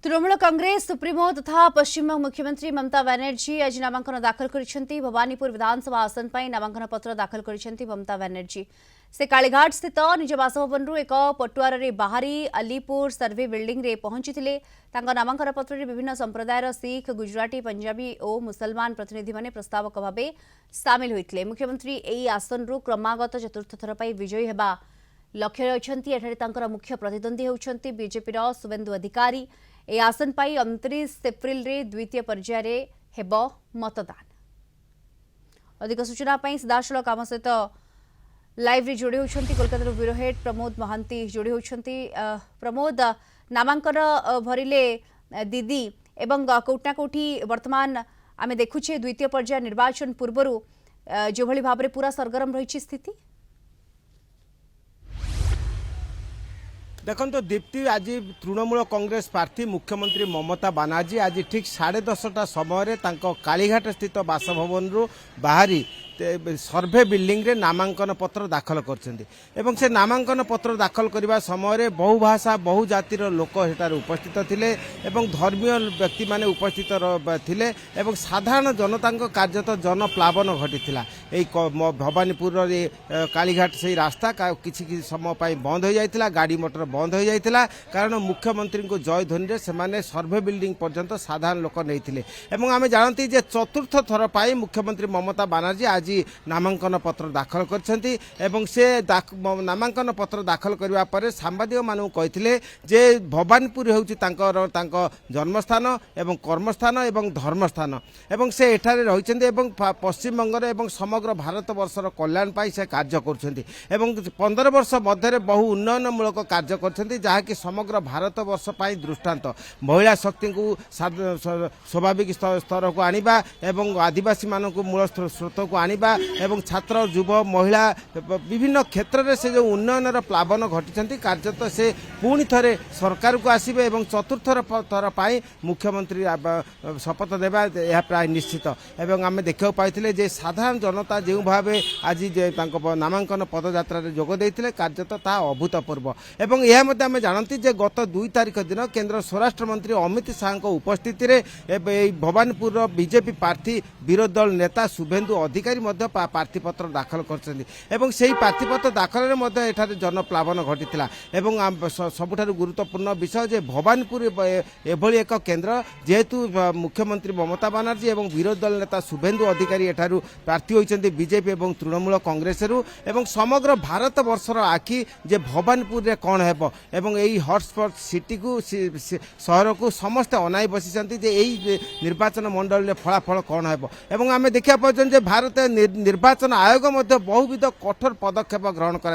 Trinamool Congress supremo तथा पश्चिम मुख्यमंत्री ममता बनर्जी आज नामांकन दाखल कर भवानीपुर विधानसभा आसन पर नामांकन पत्र दाखल कर ममता बनर्जी से कालीघाट स्थित निज बासभवन एक पटुआर बाहरी अलीपुर सर्वे बिल्डिंग रे पहुंची नामांकन पत्र में विभिन्न संप्रदायर सिख गुजराती पंजाबी और मुसलमान प्रतिनिधि माने प्रस्तावक भाव सामिल होते। मुख्यमंत्री यही आसन क्रमागत चतुर्थ थर पर विजयी होगा लक्ष्य अच्छी। मुख्य प्रतिद्वंदी होती बीजेपी शुभेन्दु अधिकारी। ए आसन पाई 29 एप्रिल रे द्वितीय पर्याय हेब मतदान। अधिक सूचना पाई सीधासलख आम सहित लाइव रे जोड़ी होती कोलकाता ब्यूरो हेड प्रमोद महांती जोड़ी होती। प्रमोद, नामांकन भरिले दीदी एवं कोटना कोठी वर्तमान आमे देखुछे द्वितीय पर्याय निर्वाचन पूर्व जो भली भाव रे पूरा सरगरम रही स्थिति। देखो तो दीप्ति, आज तृणमूल कांग्रेस प्रार्थी मुख्यमंत्री ममता बनर्जी आज ठीक 10:30 समय कालीघाट स्थित बासभवन बाहरी सर्वे बिल्डिंग रे नामांकन पत्र दाखल कर से नामांकन पत्र दाखल करने समय बहु भाषा बहु जातिर लोक सेठार उपस्थित थिले एवं धर्मीय व्यक्ति माने उपस्थित थिले एवं साधारण जनता कार्यत जनप्लावन घटी भवानीपुर कालीघाट से रास्ता किसी समय बंद हो जाता, गाड़ी मोटर बंद हो जाता कारण मुख्यमंत्री को जय ध्वनि से सर्वे बिल्डिंग पर्यंत साधारण लोक नहीं आम जानती जे चतुर्थ थर पर मुख्यमंत्री ममता बनर्जी आज नामांकन पत्र दाखल करछंती एवं से नामांकन पत्र दाखल करबा परे सांबादिक मानू कहिथिले जे भवानीपुर होउची तांकर जन्मस्थान एवं कर्मस्थान एवं धर्मस्थान एवं से एठारे रहिछंती एवं पश्चिम बंग एवं समग्र भारत वर्षर कल्याण पाई से कार्य करछंती एवं 15 वर्ष मध्य बहु उन्नयनमूलक कार्य करछंती जहाँकि समग्र भारत वर्ष पाई दृष्टांत महिला शक्ति को स्वाभाविक स्तर को आनिबा एवं आदिवासी मानक मूल स्रोत को आनिबा एवं छात्र युव महिला विभिन्न क्षेत्र में से जो उन्नयन प्लावन घटी कार्यत से पुणी थे सरकार को आसबे एवं चतुर्थ थर पर मुख्यमंत्री शपथ देवा यह प्राय निश्चित एवं आम देखा पाई जे साधारण जनता जो भाव आज नामांकन पदयात्रा जोग देते कार्यत ता अभूतपूर्व एवं यह आम जानती जे गत 2 तारिख दिन केंद्र स्वराष्ट्र मंत्री अमित शाह उपस्थित भवानीपुर बीजेपी प्रार्थी विरोधी दल नेता शुभेन्दु अधिकारी प्रार्थी पत्र दाखल कर प्रार्थीपत्र दाखल जनप्लावन घटी सबुठ गुरुत्वपूर्ण विषय जे भवानीपुर एभली एक केन्द्र जेहेतु मुख्यमंत्री ममता बनर्जी और विरोधी दल नेता शुभेन्दु अधिकारी एठारू प्रार्थी होती बीजेपी और तृणमूल कांग्रेस समग्र भारत वर्षर आखि जे भवानीपुर रे कौन हेब एवं यही हॉटस्पॉट सिटी को सहर को समस्ते अनाई बसी निर्वाचन मंडल में फलाफल कौन हेब एवं आम देखा पार्टी जे भारत निर्वाचन आयोग बहुविध कठोर पदक्षेप ग्रहण कर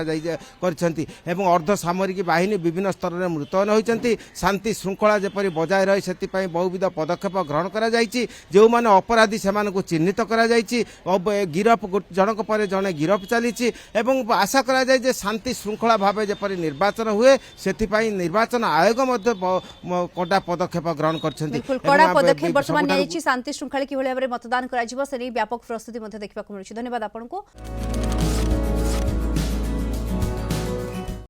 अर्धसामरिक बाहिनी विभिन्न स्तर में मुतयन होती शांति श्रृंखला जपरी बजाय रहे से बहुविध पदक्षेप ग्रहण कर जो मैंने अपराधी से चिन्हित कर गिरफ जनक पर जड़े गिरफ चली आशा कर शांति श्रृंखला भाव जपरी निर्वाचन हुए से निर्वाचन आयोग कड़ा पदक्षेप ग्रहण कर शांति श्रृंखला कि भाव में मतदान कर व्यापक प्रस्तुति देखा मिलूँ। धन्यवाद आपको।